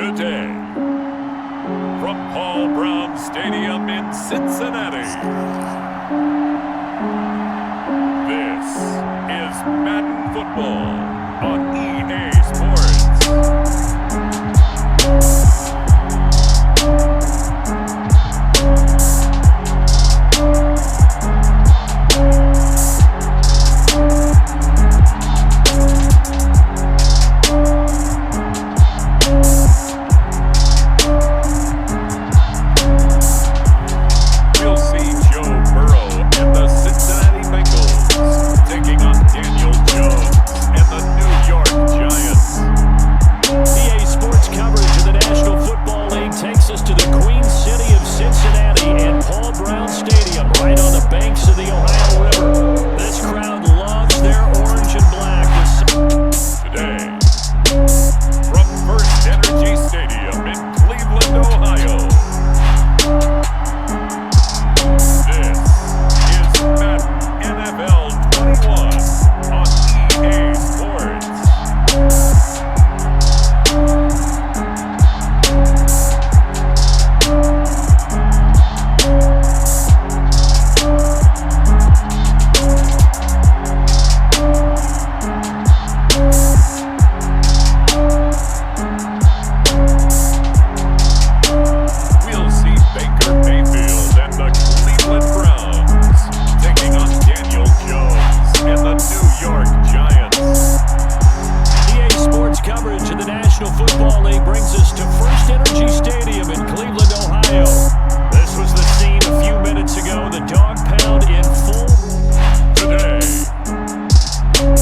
Today, from Paul Brown Stadium in Cincinnati, this is Madden Football on EA Sports. We'll see Joe Burrow and the Cincinnati Bengals taking on Daniel Jones and the New York Giants. EA Sports coverage of the National Football League takes us to the Queen City of Cincinnati and Paul Brown Stadium, right on the banks of the Ohio River. This crowd loves their orange and black. Today, from First Energy Stadium in Cleveland, Ohio, this is Madden NFL 21 on EA Sports. We'll see Baker Mayfield and the Cleveland Browns taking on Daniel Jones and the New York Giants. EA Sports coverage of the National Football League brings us to First Energy Stadium in Cleveland, Ohio. This was the scene a few minutes ago, the dog pound in full. Today,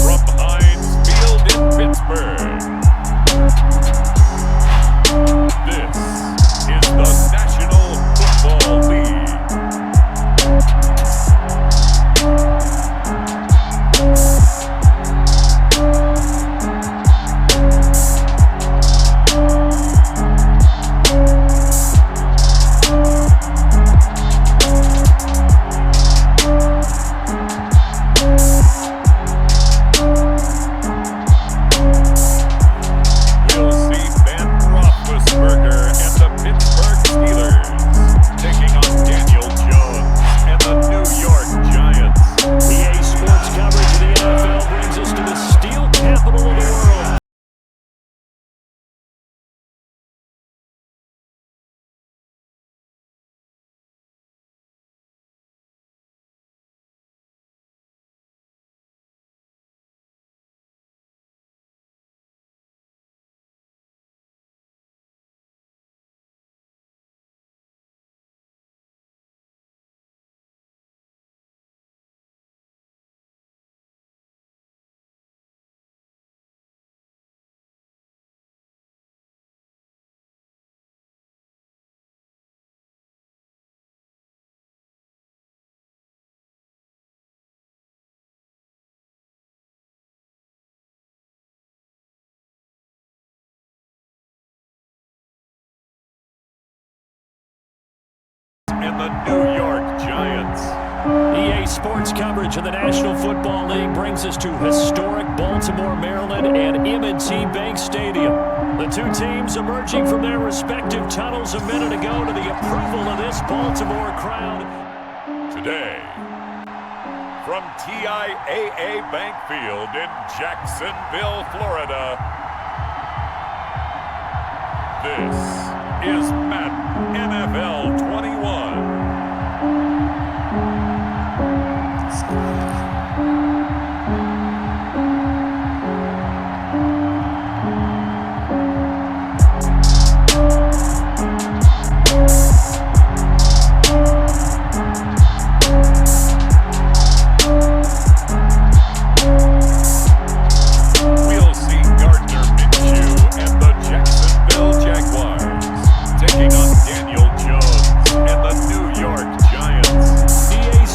from Heinz Field in Pittsburgh, this is the National Football League. We'll see Ben Roethlisberger and the Pittsburgh Steelers taking on Daniel Jones and the New York Giants. EA Sports coverage of the NFL brings us to the steel capital of the world. And the New York Giants. EA Sports coverage of the National Football League brings us to historic Baltimore, Maryland and M&T Bank Stadium. The two teams emerging from their respective tunnels a minute ago to the approval of this Baltimore crowd. Today, from TIAA Bank Field in Jacksonville, Florida, this is Madden NFL 21. We'll see Gardner Minshew and the Jacksonville Jaguars taking on Daniel Jones and the New York Giants. EA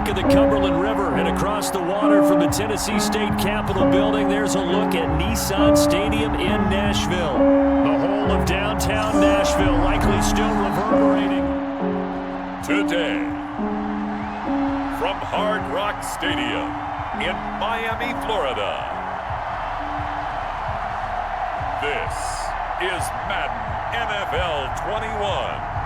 bank of the Cumberland River, and across the water from the Tennessee State Capitol building, there's a look at Nissan Stadium in Nashville. The whole of downtown Nashville likely still reverberating. Today, from Hard Rock Stadium in Miami, Florida, this is Madden NFL 21.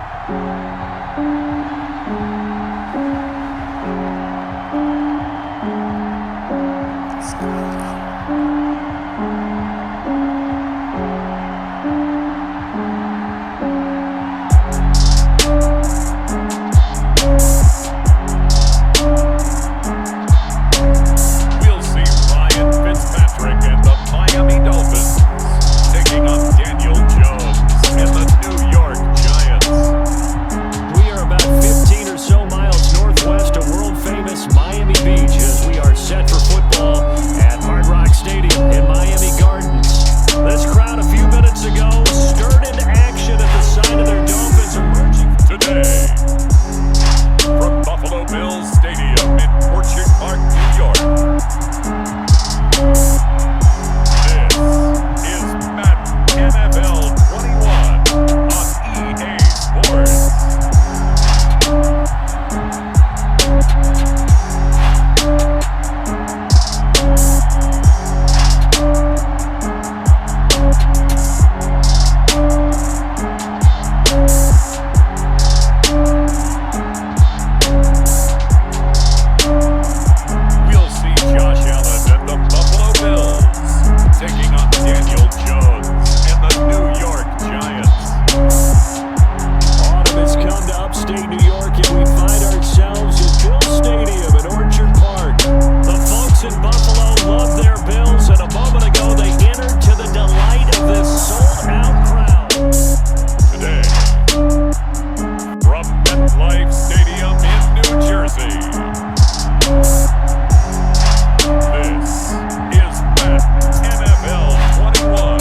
Patrick and the Miami Dolphins taking on Daniel Jones and the New York Giants. We are about 15 or so miles northwest of world-famous Miami Beach as we are set for football at Hard Rock Stadium in Miami Gardens. This crowd a few minutes ago stirred into action at the sight of their Dolphins emerging. Today, from Buffalo Bills Stadium in Orchard Park, New York, this is Madden NFL 21 on EA Sports. We'll see Josh Allen and the Buffalo Bills taking on Daniel Jones and the New York Giants. Autumn has come to upstate New York, and we find ourselves at Bill Stadium at Orchard Park. The folks in Buffalo love their Bills, and a moment ago they entered to the delight of this sold-out crowd. Today, from MetLife Stadium in New Jersey, this is Madden NFL 21.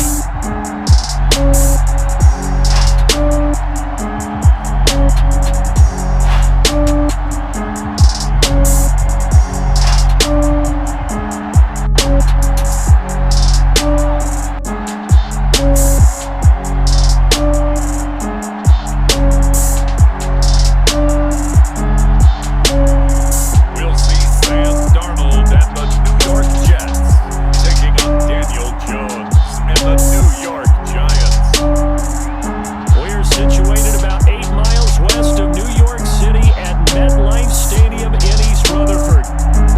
We'll see Sam Darnold and the New York Jets taking on Daniel Jones and the New York Giants. We're situated about 8 miles west of New York City at MetLife Stadium in East Rutherford.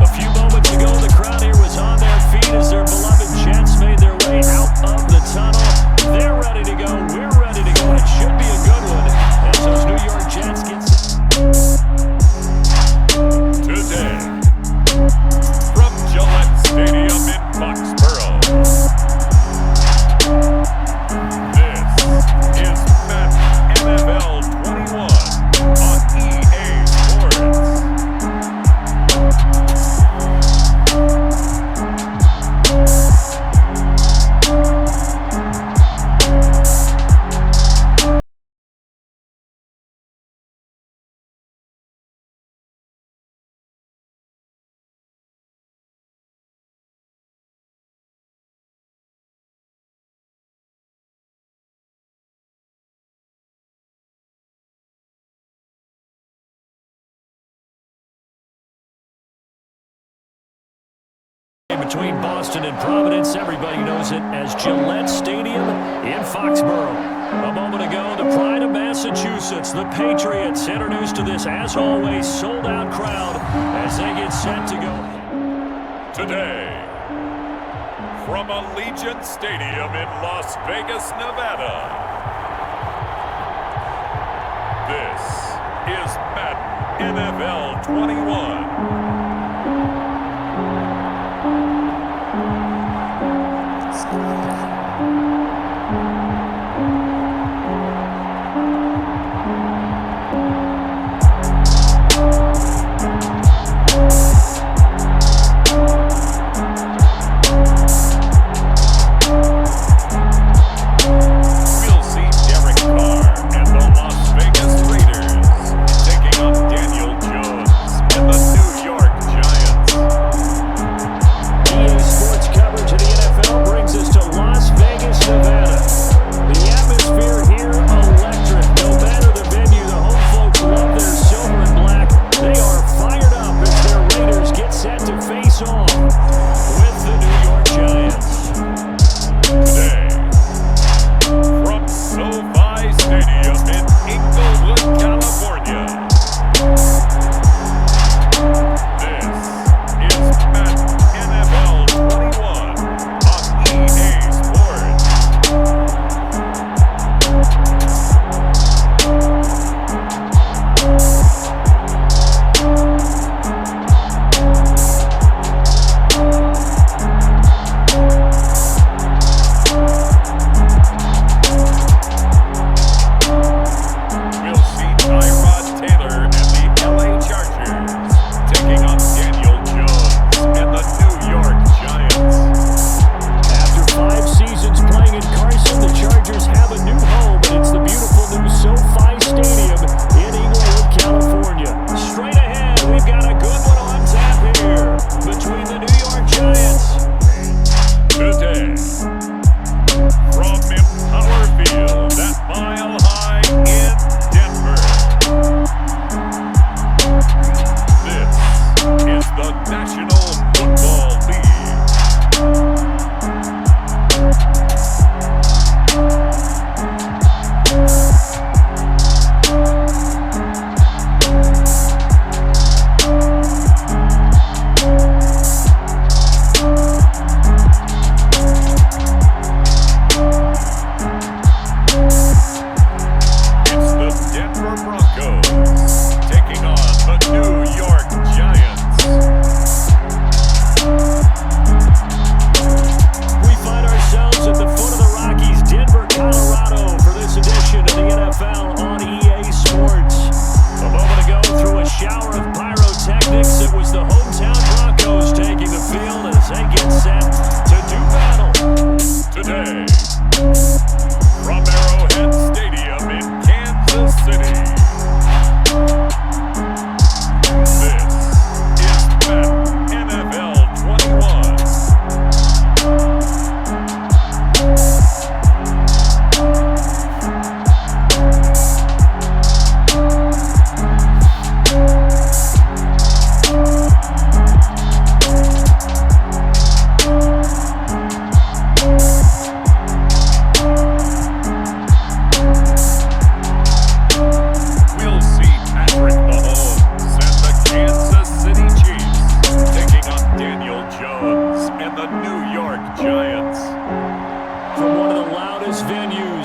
A few moments ago, the crowd here was on their feet as their beloved Jets made their way out of the tunnel. They're ready to go. We're ready to go. It should be a good one as those New York Jets get set. Today, from Gillette Stadium in Foxborough, this is Madden NFL 21 on EA Sports. Between Boston and Providence, everybody knows it as Gillette Stadium in Foxborough. A moment ago, the pride of Massachusetts, the Patriots, introduced to this, as always, sold-out crowd as they get set to go. Today, from Allegiant Stadium in Las Vegas, Nevada, this is Madden NFL 21. New York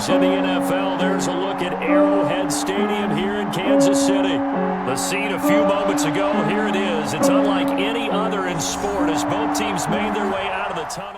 games in the NFL. There's a look at Arrowhead Stadium here in Kansas City. The scene a few moments ago, here it is. It's unlike any other in sport as both teams made their way out of the tunnel.